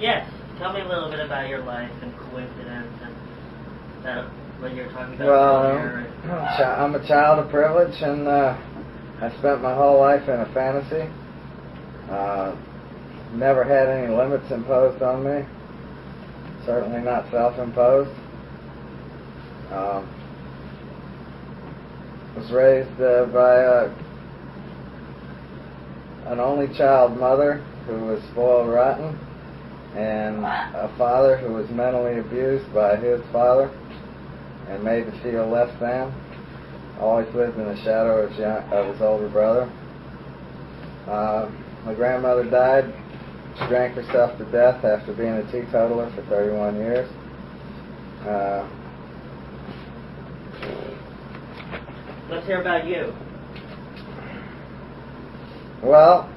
Yes. Tell me a little bit about your life and coincidence and that what you're talking about earlier. I'm a child of privilege, and I spent my whole life in a fantasy. Never had any limits imposed on me. Certainly not self-imposed. Was raised by an only child mother who was spoiled rotten, and a father who was mentally abused by his father and made to feel less than. Always lived in the shadow of his older brother. My grandmother died. She drank herself to death after being a teetotaler for 31 years. Let's hear about you. Well,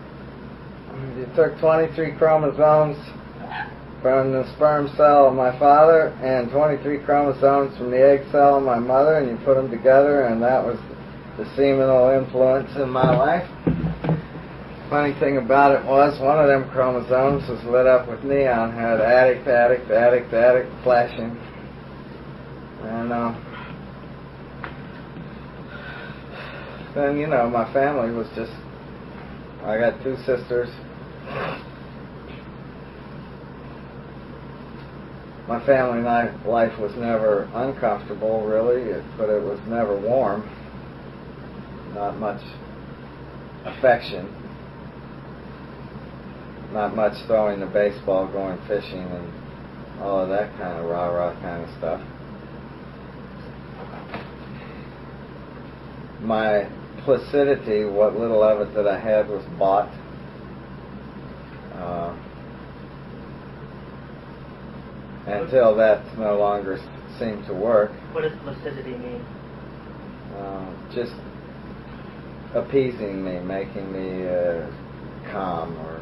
you took 23 chromosomes from the sperm cell of my father and 23 chromosomes from the egg cell of my mother, and you put them together, and that was the seminal influence in my life. Funny thing about it was, one of them chromosomes was lit up with neon, had addict, addict, addict, addict flashing. And then, you know, my family was just, I got 2 sisters. My family life was never uncomfortable, really, but it was never warm. Not much affection. Not much throwing the baseball, going fishing, and all of that kind of rah-rah kind of stuff. My placidity, what little of it that I had, was bought. Until that no longer seemed to work. What does placidity mean? Just appeasing me, making me calm or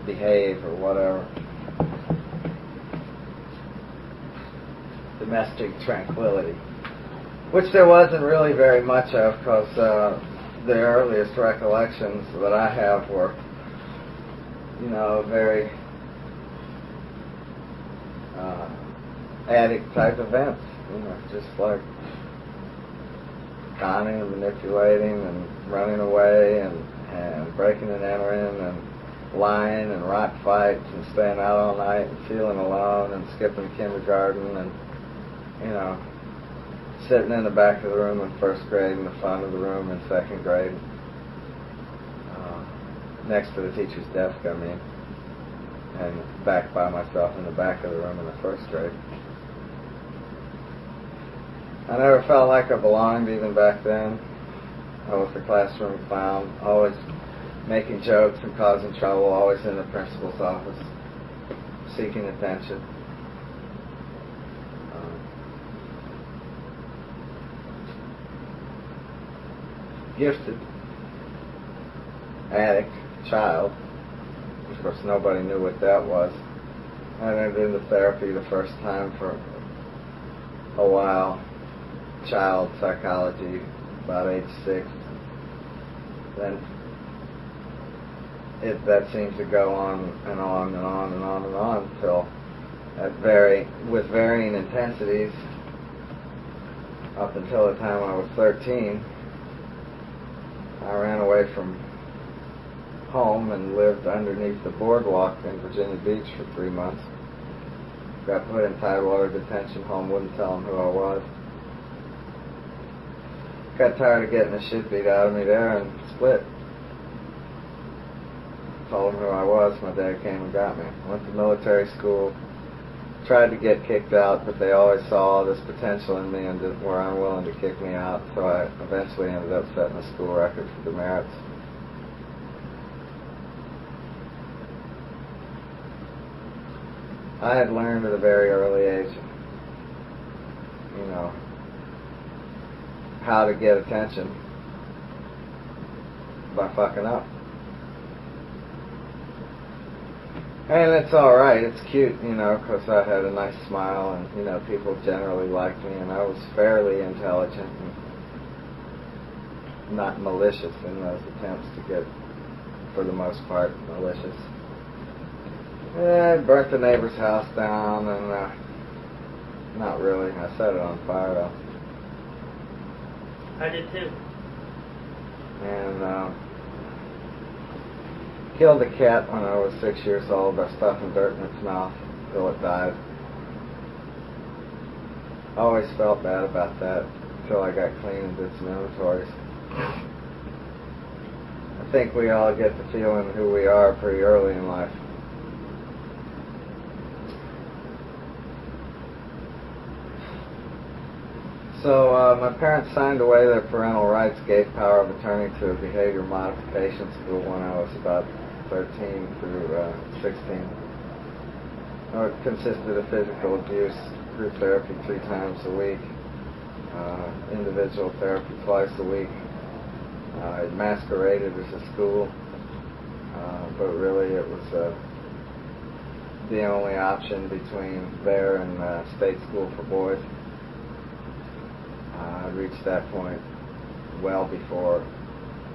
behave or whatever. Domestic tranquility. Which there wasn't really very much of, because the earliest recollections that I have were, you know, very addict type events, you know, just like conning and manipulating and running away and breaking and entering and lying and rock fights and staying out all night and feeling alone and skipping kindergarten and, you know, sitting in the back of the room in first grade and the front of the room in second grade, next to the teacher's desk, I mean, and back by myself in the back of the room in the first grade. I never felt like I belonged even back then. I was the classroom clown, always making jokes and causing trouble, always in the principal's office, seeking attention. Gifted, addict, child. Of course, nobody knew what that was. I entered into therapy the first time for a while. Child psychology, about age 6. Then that seems to go on and on and on and on and on until with varying intensities up until the time I was 13. I ran away from home and lived underneath the boardwalk in Virginia Beach for 3 months. Got put in Tidewater detention home, wouldn't tell them who I was. Got tired of getting the shit beat out of me there and split. Told them who I was. My dad came and got me. Went to military school. Tried to get kicked out, but they always saw all this potential in me and were unwilling to kick me out, so I eventually ended up setting a school record for demerits. I had learned at a very early age, you know, how to get attention by fucking up. And it's alright, it's cute, you know, because I had a nice smile and, you know, people generally liked me, and I was fairly intelligent and not malicious in those attempts to get, for the most part, malicious. I burnt the neighbor's house down, and not really. I set it on fire though. I did too. And killed a cat when I was 6 years old by stuffing dirt in its mouth till it died. I always felt bad about that until I got clean and did some inventories. I think we all get to feeling who we are pretty early in life. So my parents signed away their parental rights, gave power of attorney to a behavior modification school when I was about 13 through 16. It consisted of physical abuse, group therapy 3 times a week, individual therapy twice a week. It masqueraded as a school, but really it was the only option between there and state school for boys. I reached that point well before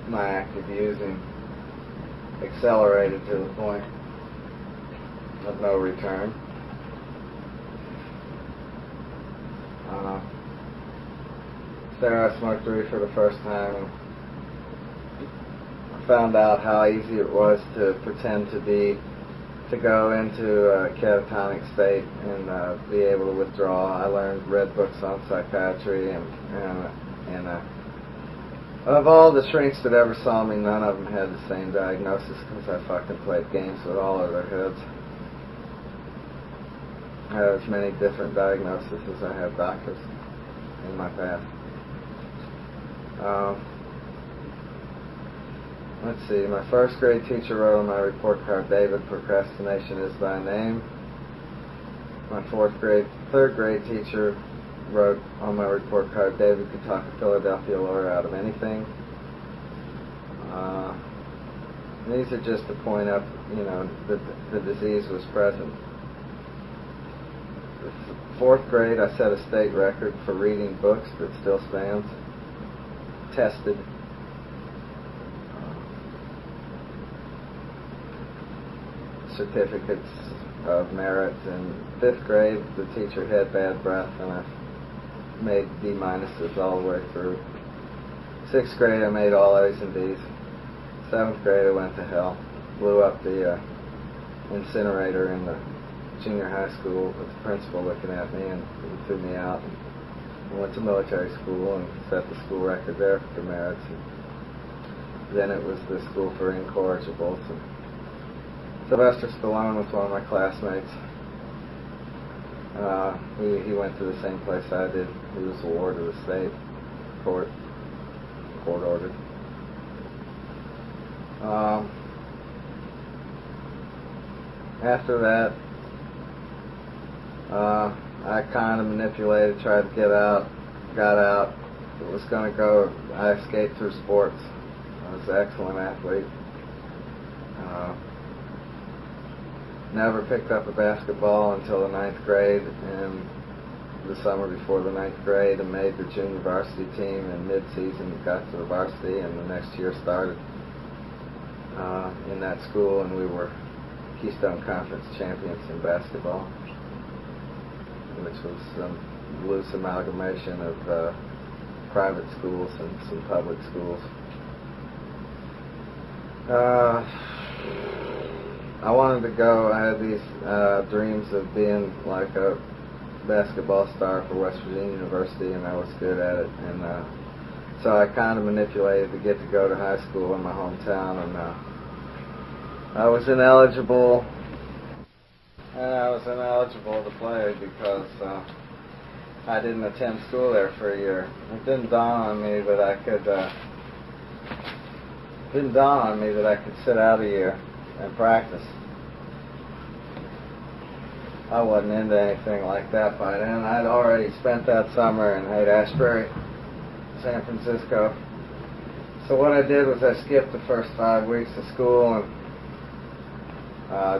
my active using accelerated to the point of no return. There I smoked weed for the first time, and I found out how easy it was to pretend to go into a catatonic state and be able to withdraw. I read books on psychiatry, and of all the shrinks that ever saw me, none of them had the same diagnosis because I fucking played games with all of their heads. I have as many different diagnoses as I have doctors in my past. Let's see, my first grade teacher wrote on my report card, David, procrastination is thy name. My third grade teacher wrote on my report card, David could talk a Philadelphia lawyer out of anything. These are just to point up, that the disease was present. Fourth grade, I set a state record for reading books that still stands. Tested. Certificates of merit. In 5th grade, the teacher had bad breath, and I made D minuses all the way through. 6th grade, I made all A's and D's. 7th grade, I went to hell. Blew up the incinerator in the junior high school with the principal looking at me, and he threw me out. I went to military school and set the school record there for merits. And then it was the school for incorrigibles. And Sylvester Stallone was one of my classmates. He went to the same place I did. He was a ward of the state court ordered. After that, I kind of manipulated, tried to get out, got out. It was going to go. I escaped through sports. I was an excellent athlete. Never picked up a basketball until the 9th grade, and the summer before the 9th grade, and made the junior varsity team in mid-season, got to the varsity, and the next year started in that school, and we were Keystone Conference champions in basketball, which was some loose amalgamation of private schools and some public schools. I wanted to go. I had these dreams of being like a basketball star for West Virginia University, and I was good at it. And so I kind of manipulated to get to go to high school in my hometown, and I was ineligible. To play because I didn't attend school there for a year. It didn't dawn on me that I could sit out a year and practice. I wasn't into anything like that by then. I'd already spent that summer in Haight-Ashbury, San Francisco. So what I did was I skipped the first 5 weeks of school and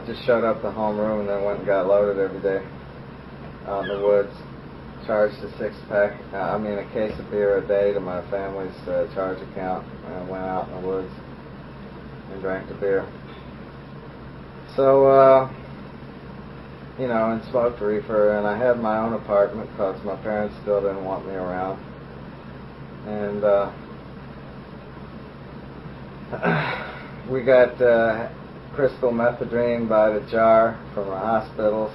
just showed up to homeroom, and then went and got loaded every day out in the woods. Charged a case of beer a day to my family's charge account, and went out in the woods and drank the beer. So and smoked reefer, and I had my own apartment because my parents still didn't want me around. And we got crystal methadone by the jar from the hospitals,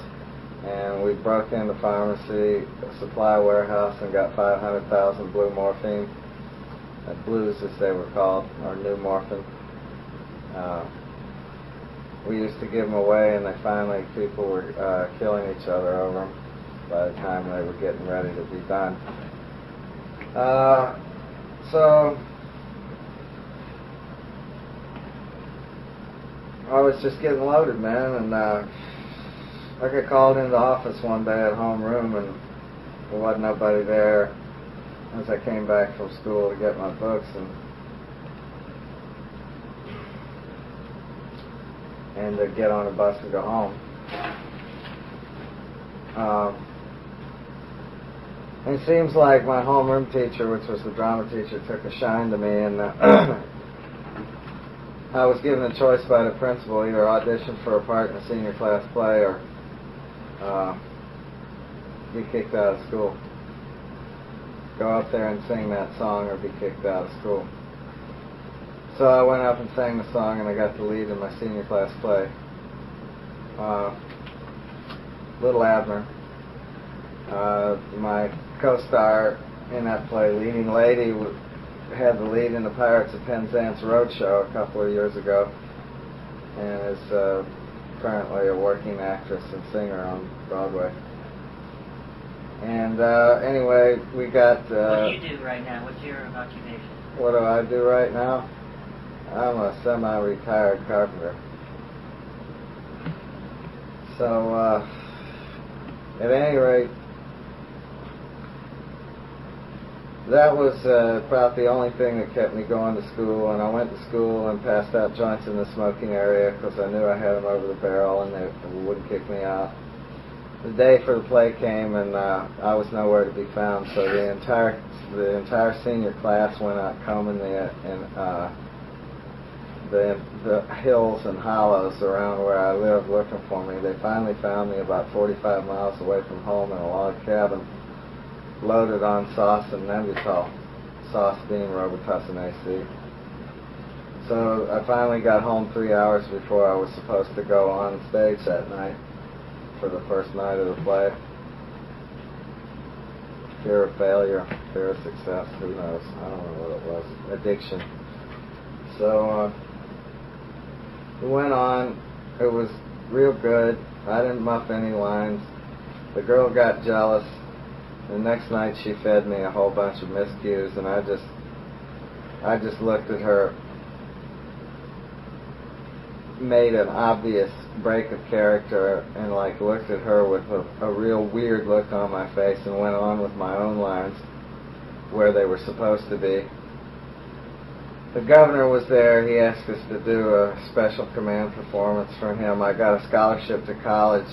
and we broke into pharmacy, a supply warehouse, and got 500,000 blue morphine, blues as they were called, or new morphine. We used to give them away, and people were killing each other over them by the time they were getting ready to be done. So I was just getting loaded, man, and I got called into the office one day at homeroom, and there wasn't nobody there as I came back from school to get my books, and to get on a bus and go home. And it seems like my homeroom teacher, which was the drama teacher, took a shine to me, and I was given a choice by the principal, either audition for a part in a senior class play or be kicked out of school. Go up there and sing that song or be kicked out of school. So I went up and sang the song, and I got the lead in my senior class play. Little Abner. My co-star in that play, leading lady, had the lead in the Pirates of Penzance Roadshow a couple of years ago, and is currently a working actress and singer on Broadway. And anyway, we got... what do you do right now? What's your occupation? What do I do right now? I'm a semi-retired carpenter. So, at any rate, that was about the only thing that kept me going to school, and I went to school and passed out joints in the smoking area because I knew I had them over the barrel and they wouldn't kick me out. The day for the play came, and I was nowhere to be found, so the entire senior class went out combing the hills and hollows around where I lived looking for me. They finally found me about 45 miles away from home in a log cabin, loaded on sauce and Nembutal, sauce being Robitussin AC. So I finally got home 3 hours before I was supposed to go on stage that night for the first night of the play. Fear of failure, fear of success, who knows? I don't know what it was. Addiction. So we went on. It was real good. I didn't muff any lines. The girl got jealous. The next night she fed me a whole bunch of miscues, and I just looked at her, made an obvious break of character, and looked at her with a real weird look on my face, and went on with my own lines where they were supposed to be. The governor was there. He asked us to do a special command performance for him. I got a scholarship to college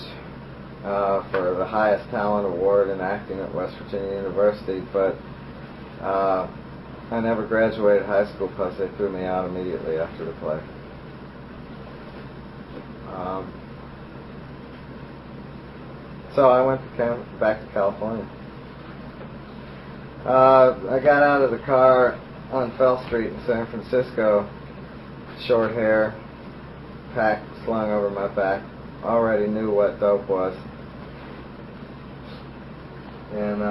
for the highest talent award in acting at West Virginia University, but I never graduated high school because they threw me out immediately after the play. So I went back to California. I got out of the car on Fell Street in San Francisco, short hair, pack slung over my back. Already knew what dope was. And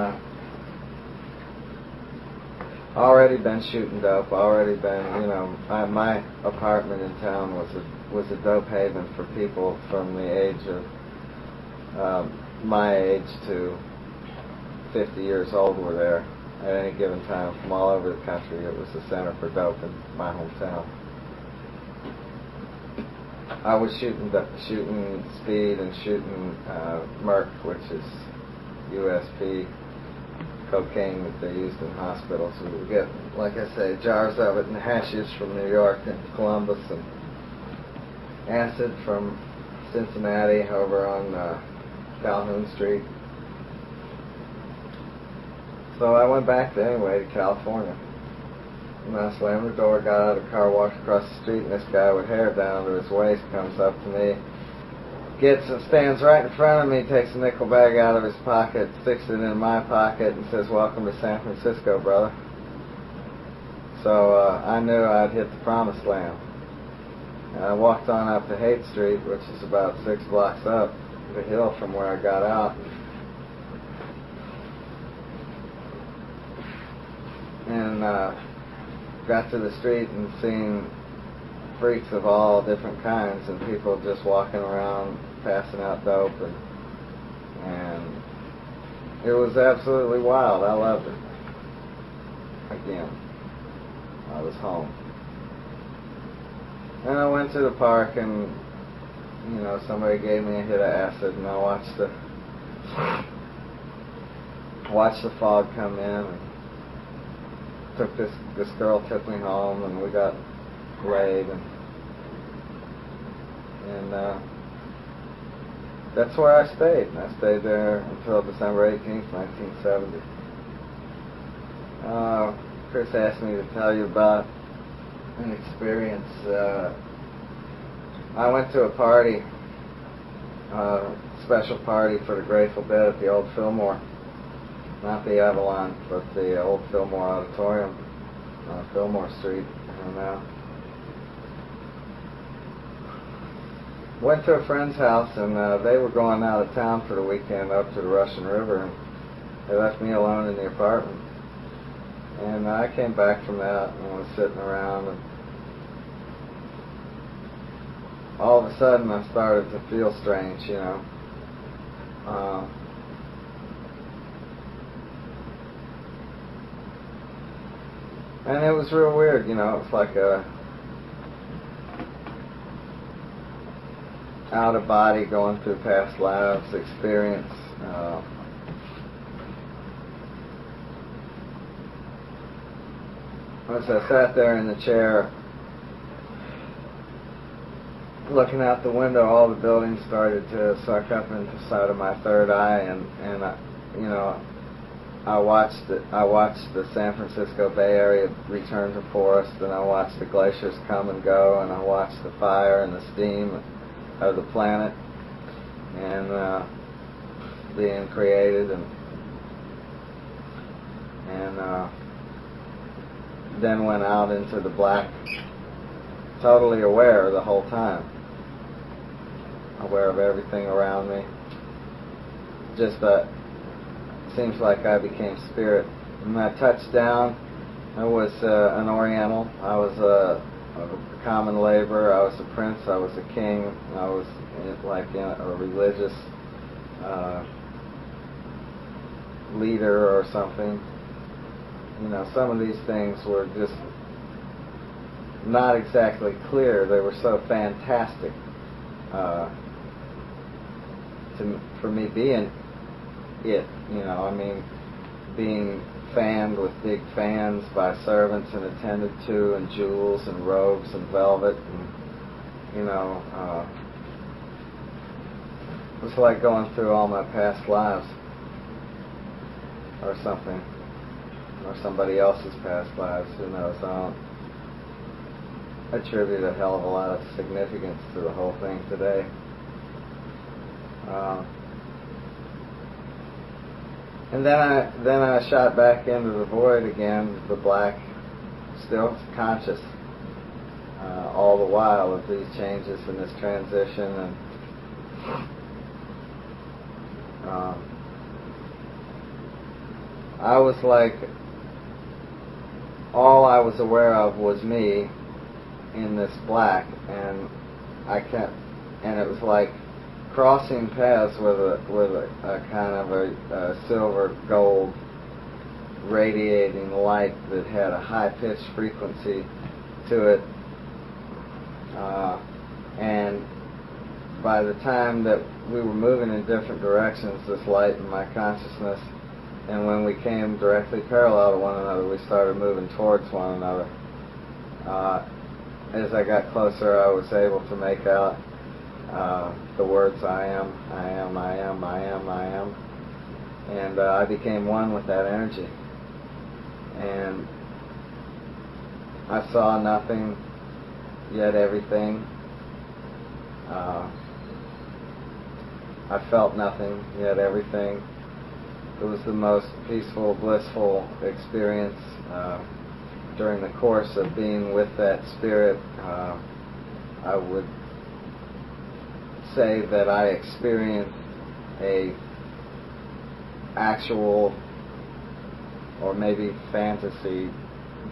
already been shooting dope, already been, my apartment in town was a dope haven for people from the age of my age to 50 years old were there at any given time from all over the country. It was the center for dope in my hometown. I was shooting speed and shooting Merc, which is USP cocaine that they used in hospitals. We would get, like I say, jars of it and hashish from New York and Columbus, and acid from Cincinnati over on Calhoun Street. So I went back anyway to California. And I slammed the door, got out of the car, walked across the street, and this guy with hair down to his waist comes up to me stands right in front of me, takes a nickel bag out of his pocket, sticks it in my pocket, and says, "Welcome to San Francisco, brother." So I knew I'd hit the promised land. And I walked on up to Haight Street, which is about 6 blocks up the hill from where I got out. And got to the street and seen freaks of all different kinds and people just walking around passing out dope, and it was absolutely wild. I loved it. Again, I was home. And I went to the park, and somebody gave me a hit of acid, and I watched the fog come in, and this girl took me home, and we got laid, and that's where I stayed. And I stayed there until December 18th, 1970. Chris asked me to tell you about an experience. I went to a party, special party for the Grateful Dead at the old Fillmore. Not the Avalon, but the old Fillmore Auditorium on Fillmore Street. And went to a friend's house, and they were going out of town for the weekend up to the Russian River, and they left me alone in the apartment. And I came back from that and was sitting around, and all of a sudden I started to feel strange, and it was real weird, it was like a out of body going through past lives experience. As I sat there in the chair looking out the window, all the buildings started to suck up into the side of my third eye, and I watched the San Francisco Bay Area return to forest, and I watched the glaciers come and go, and I watched the fire and the steam of the planet and being created, and then went out into the black, totally aware the whole time, aware of everything around me. Just seems like I became spirit. When I touched down, I was an Oriental. I was a common laborer. I was a prince. I was a king. I was like in a religious leader or something. Some of these things were just not exactly clear. They were so fantastic for me being it. Being fanned with big fans by servants and attended to, and jewels and robes and velvet, and it was like going through all my past lives or something, or somebody else's past lives. Who knows? I don't attribute a hell of a lot of significance to the whole thing today. And then I shot back into the void again, the black, still conscious all the while of these changes and this transition, and I was like, all I was aware of was me in this black, and it was like crossing paths with a kind of a silver gold radiating light that had a high pitched frequency to it, and by the time that we were moving in different directions, this light in my consciousness, and when we came directly parallel to one another, we started moving towards one another. As I got closer, I was able to make out the words I am, I am, I am, I am, I am. And I became one with that energy. And I saw nothing, yet everything. I felt nothing, yet everything. It was the most peaceful, blissful experience. During the course of being with that spirit, I would say that I experienced a actual, or maybe fantasy,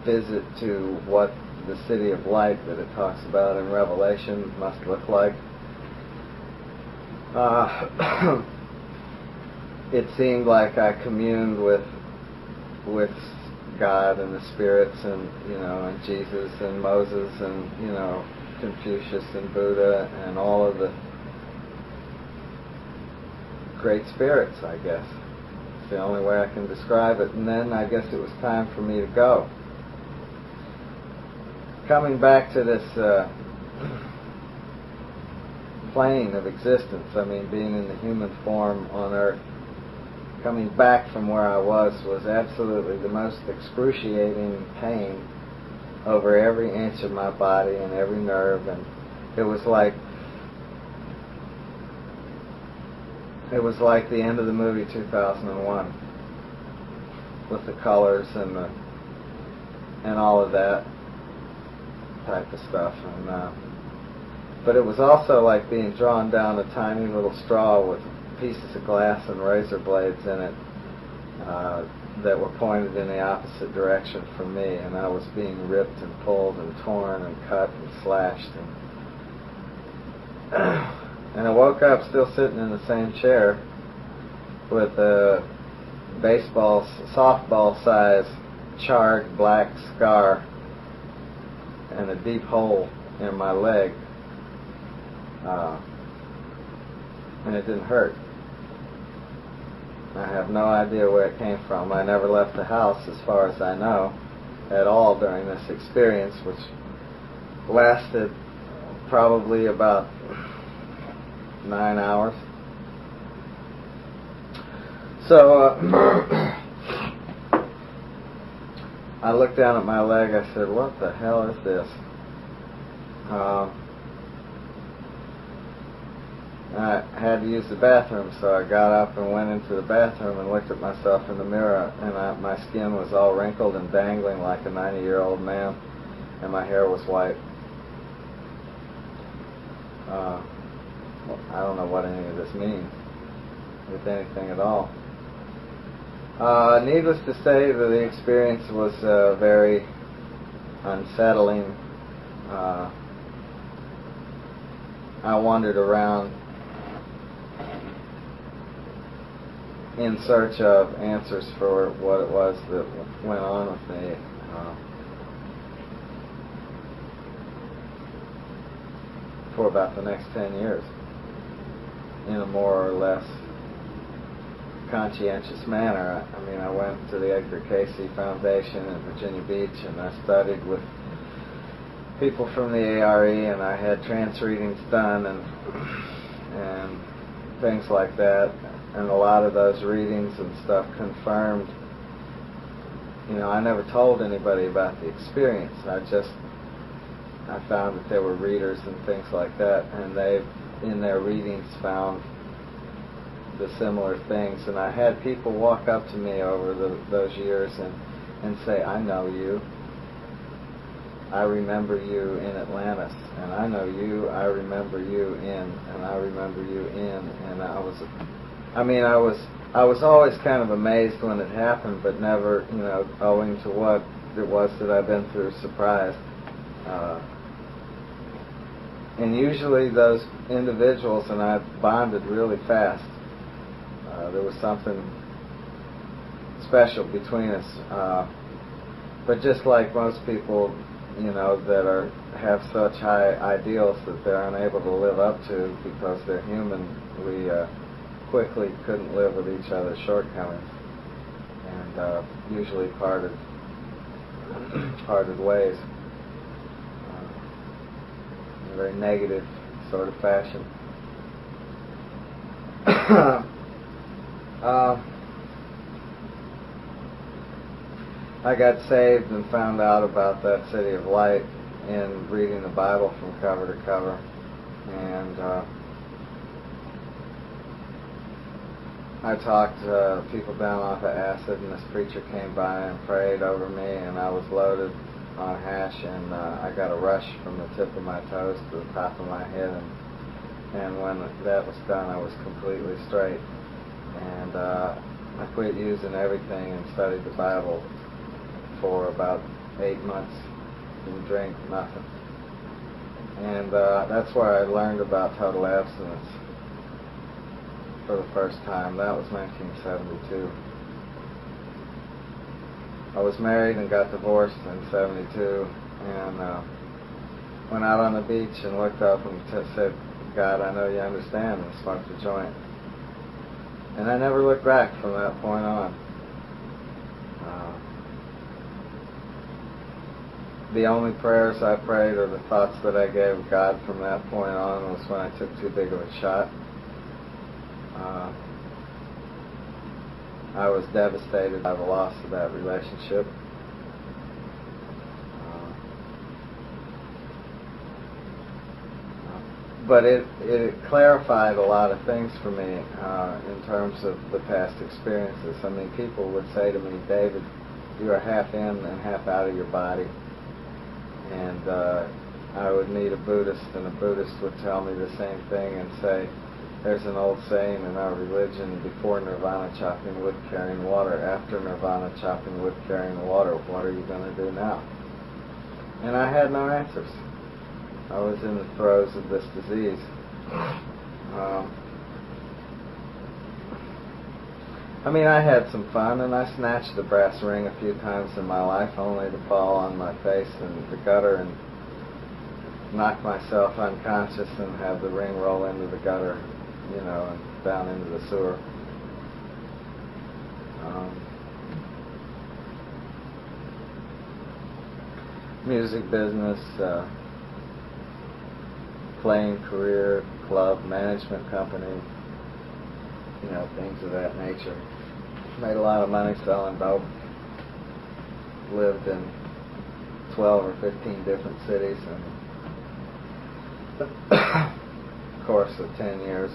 visit to what the city of light that it talks about in Revelation must look like. It seemed like I communed with God and the spirits, and and Jesus and Moses and Confucius and Buddha and all of the great spirits, I guess. It's the only way I can describe it. And then I guess it was time for me to go. Coming back to this plane of existence, I mean, being in the human form on Earth, coming back from where I was absolutely the most excruciating pain over every inch of my body and every nerve, and it was like the end of the movie 2001 with the colors and all of that type of stuff, and but it was also like being drawn down a tiny little straw with pieces of glass and razor blades in it that were pointed in the opposite direction from me, and I was being ripped and pulled and torn and cut and slashed, and I woke up still sitting in the same chair with a softball size charred black scar and a deep hole in my leg, and it didn't hurt. I have no idea where it came from. I never left the house, as far as I know, at all during this experience, which lasted probably about 9 hours. So I looked down at my leg. I said, "What the hell is this?" I had to use the bathroom, so I got up and went into the bathroom and looked at myself in the mirror, and my skin was all wrinkled and dangling like a 90-year-old man, and my hair was white. I don't know what any of this means, if anything at all. Needless to say, the experience was very unsettling. I wandered around in search of answers for what it was that went on with me. For about the next 10 years, in a more or less conscientious manner. I mean, I went to the Edgar Cayce Foundation in Virginia Beach, and I studied with people from the ARE, and I had trance readings done and things like that. And a lot of those readings and stuff confirmed, I never told anybody about the experience. I found that there were readers and things like that, and they, in their readings, found the similar things. And I had people walk up to me over those years and say, "I know you. I remember you in Atlantis, and I know you. I remember you in, and I remember you in." And I was always kind of amazed when it happened, but never, owing to what it was that I've been through, surprised. And usually those individuals and I bonded really fast. There was something special between us. But just like most people, that have such high ideals that they're unable to live up to because they're human, we quickly couldn't live with each other's shortcomings, and usually parted ways in a very negative sort of fashion. I got saved and found out about that City of Light in reading the Bible from cover to cover, and I talked people down off of acid, and this preacher came by and prayed over me, and I was loaded on hash, and I got a rush from the tip of my toes to the top of my head, and when that was done, I was completely straight, and I quit using everything and studied the Bible for about 8 months. Didn't drink, nothing. And that's where I learned about total abstinence for the first time. That was 1972. I was married and got divorced in 72, and went out on the beach and looked up and said, God, I know you understand, and smoked a joint. And I never looked back from that point on. The only prayers I prayed or the thoughts that I gave God from that point on was when I took too big of a shot. I was devastated by the loss of that relationship. But it clarified a lot of things for me in terms of the past experiences. I mean, people would say to me, David, you are half in and half out of your body. And I would meet a Buddhist, and a Buddhist would tell me the same thing and say, there's an old saying in our religion, before nirvana, chopping wood, carrying water. After nirvana, chopping wood, carrying water. What are you going to do now? And I had no answers. I was in the throes of this disease. I mean, I had some fun, and I snatched a brass ring a few times in my life, only to fall on my face in the gutter and knock myself unconscious and have the ring roll into the gutter, you know, and down into the sewer. Music business, playing career, club, management company, you know, things of that nature. Made a lot of money selling dope. Lived in 12 or 15 different cities in the course of 10 years.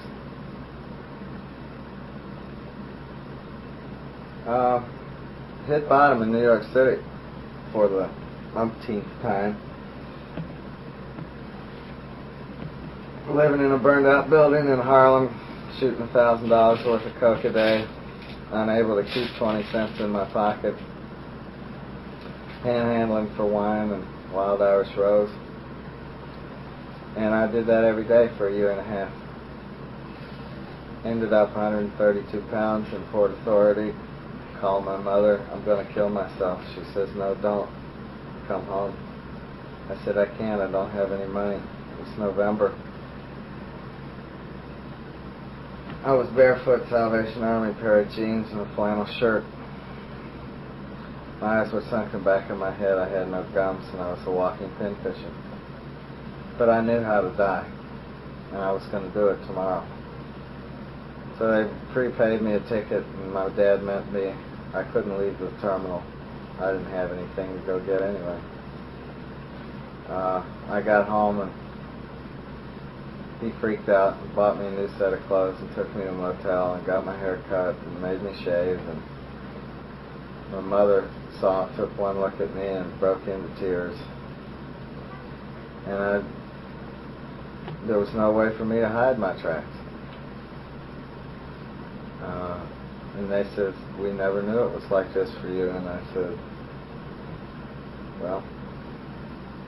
Hit bottom in New York City for the umpteenth time. Living in a burned out building in Harlem, shooting $1,000 worth of coke a day, unable to keep 20 cents in my pocket, panhandling for wine and Wild Irish Rose. And I did that every day for a year and a half. Ended up 132 pounds in Port Authority. Called my mother, I'm going to kill myself. She says, no, don't. Come home. I said, I can't, I don't have any money. It's November. I was barefoot, Salvation Army, pair of jeans and a flannel shirt. My eyes were sunken back in my head. I had no gums, and I was a walking pincushion. But I knew how to die, and I was going to do it tomorrow. So they prepaid me a ticket, and my dad met me. I couldn't leave the terminal. I didn't have anything to go get anyway. I got home, and he freaked out and bought me a new set of clothes and took me to a motel and got my hair cut and made me shave. And my mother took one look at me and broke into tears. And there was no way for me to hide my tracks. And they said, we never knew it was like this for you. And I said, well,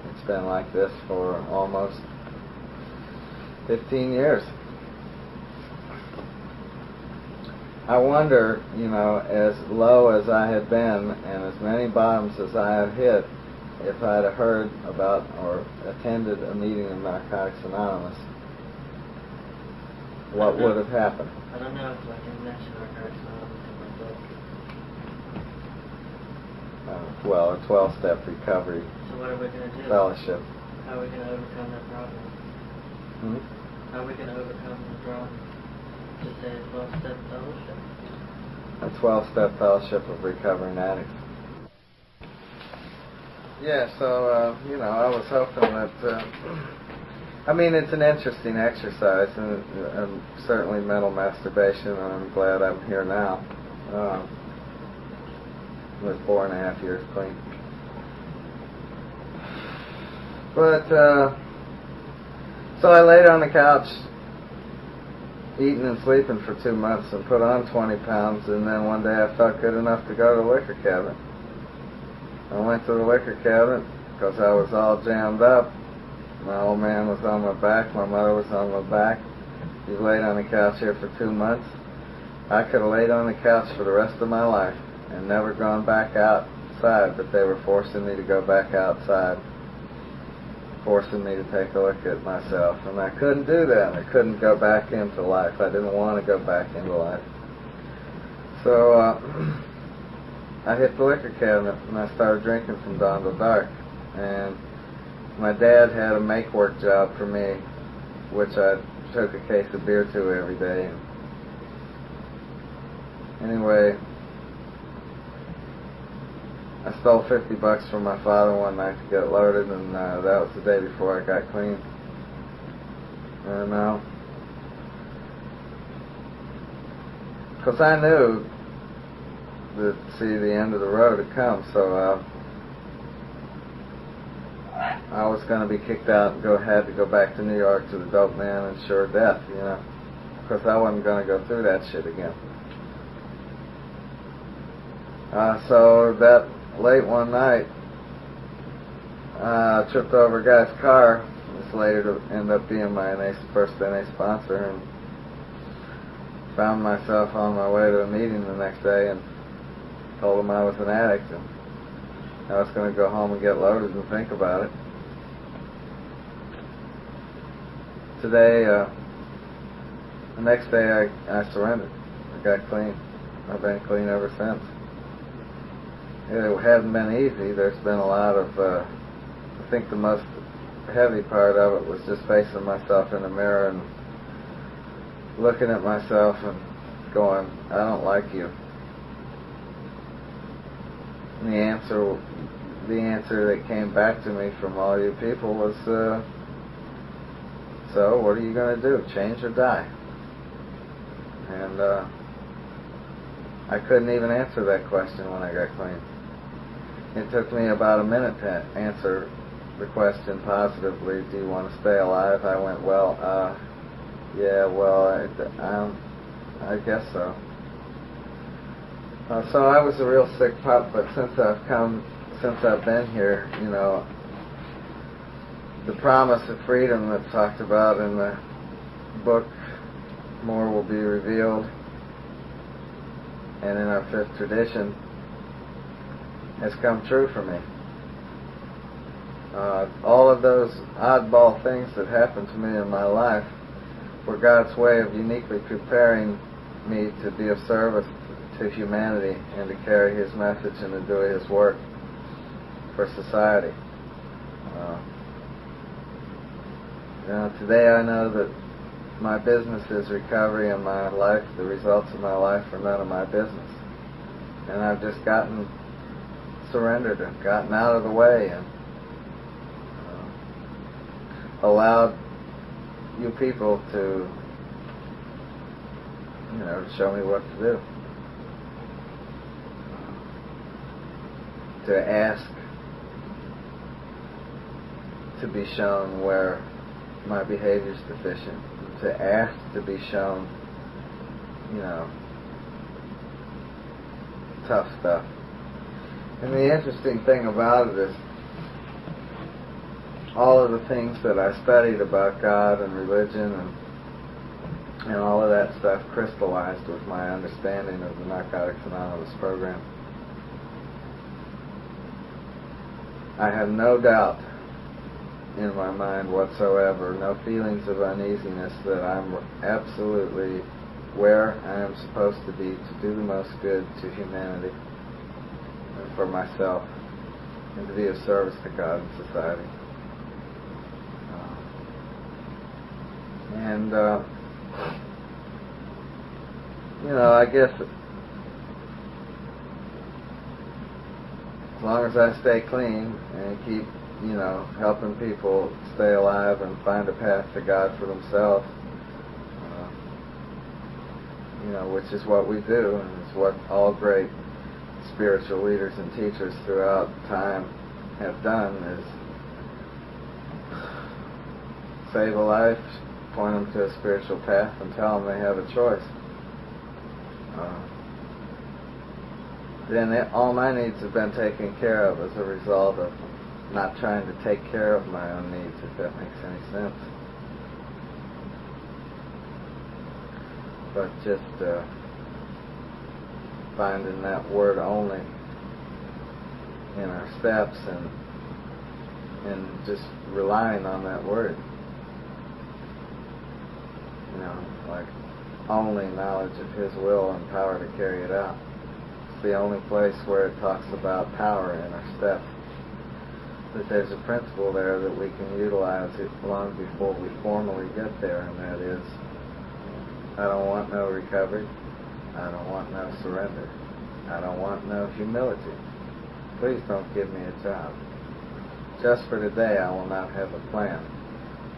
it's been like this for almost 15 years. I wonder, you know, as low as I had been and as many bottoms as I had hit, if I'd have heard about or attended a meeting of Narcotics Anonymous, what would have happened? I don't know if I can mention Narcotics Anonymous in my book. Well, a 12-step recovery So what are we going to do? fellowship. How are we going to overcome that problem? How are we going to overcome the problem? Just a 12-step fellowship? A 12-step fellowship of recovering addicts. Yeah, so, you know, I was hoping that I mean, it's an interesting exercise, and certainly mental masturbation, and I'm glad I'm here now. With 4.5 years clean. But, so I laid on the couch, eating and sleeping for 2 months, and put on 20 pounds, and then one day I felt good enough to go to the liquor cabinet. I went to the liquor cabinet because I was all jammed up. My old man was on my back, my mother was on my back. You've laid on the couch here for 2 months. I could have laid on the couch for the rest of my life and never gone back outside, but they were forcing me to go back outside, forcing me to take a look at myself, and I couldn't do that. I couldn't go back into life. I didn't want to go back into life. So I hit the liquor cabinet and I started drinking from dawn till dark. And my dad had a make-work job for me, which I took a case of beer to every day. Anyway, I stole $50 from my father one night to get loaded, and that was the day before I got clean. And because I knew that, see, the end of the road had come, so I was going to be kicked out and had to go back to New York to the dope man and sure death, you know, because I wasn't going to go through that shit again. So that late one night, I tripped over a guy's car. This later ended up being my first NA sponsor, and found myself on my way to a meeting the next day and told him I was an addict and I was going to go home and get loaded and think about it. Today, the next day I surrendered. I got clean. I've been clean ever since. It hasn't been easy. There's been a lot of, I think the most heavy part of it was just facing myself in the mirror and looking at myself and going, I don't like you. And the answer that came back to me from all you people was, so what are you going to do? Change or die? And I couldn't even answer that question when I got clean. It took me about a minute to answer the question positively. Do you want to stay alive? I went, well, yeah, well, I guess so. So I was a real sick pup, but since I've been here, you know, the promise of freedom that's talked about in the book, More Will Be Revealed, and in our fifth tradition, has come true for me. All of those oddball things that happened to me in my life were God's way of uniquely preparing me to be of service to humanity and to carry His message and to do His work for society. Today I know that my business is recovery, and my life, the results of my life, are none of my business. And I've just surrendered and gotten out of the way and allowed you people to, to show me what to do. To ask to be shown where my behavior is deficient. To ask to be shown, tough stuff. And the interesting thing about it is all of the things that I studied about God and religion and all of that stuff crystallized with my understanding of the Narcotics Anonymous program. I have no doubt in my mind whatsoever, no feelings of uneasiness, that I'm absolutely where I am supposed to be to do the most good to humanity and for myself, and to be of service to God and society. I guess as long as I stay clean and keep helping people stay alive and find a path to God for themselves, which is what we do, and it's what all great spiritual leaders and teachers throughout time have done, is save a life, point them to a spiritual path, and tell them they have a choice. Then all my needs have been taken care of as a result of not trying to take care of my own needs, if that makes any sense. But just finding that word only in our steps, and just relying on that word. Like only knowledge of His will and power to carry it out. It's the only place where it talks about power in our steps. That there's a principle there that we can utilize it long before we formally get there, and that is, I don't want no recovery. I don't want no surrender. I don't want no humility. Please don't give me a job. Just for today, I will not have a plan.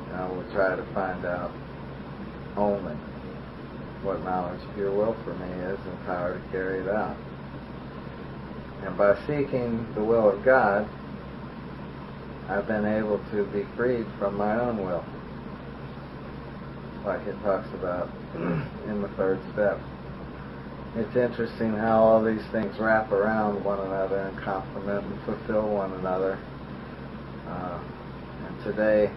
And I will try to find out only what knowledge of your will for me is and power to carry it out. And by seeking the will of God, I've been able to be freed from my own will, like it talks about in the third step. It's interesting how all these things wrap around one another and complement and fulfill one another. And today,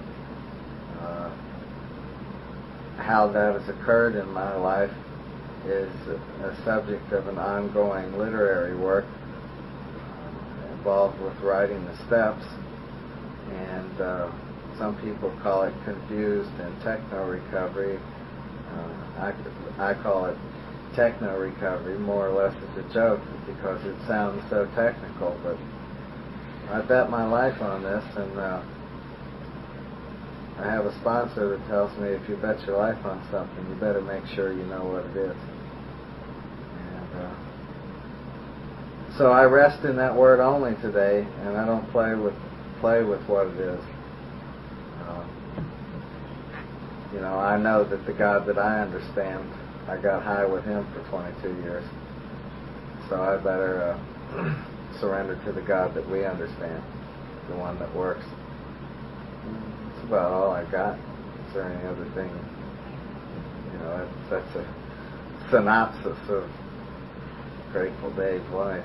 how that has occurred in my life is a subject of an ongoing literary work involved with writing the steps. And some people call it confused and techno-recovery. I call it techno-recovery, more or less as a joke, because it sounds so technical. But I bet my life on this, and I have a sponsor that tells me if you bet your life on something, you better make sure you know what it is. And so I rest in that word only today, and I don't play with what it is. I know that the God that I understand, I got high with Him for 22 years. So I better surrender to the God that we understand, the one that works. That's about all I got. Is there any other thing? That's a synopsis of Grateful Day's life.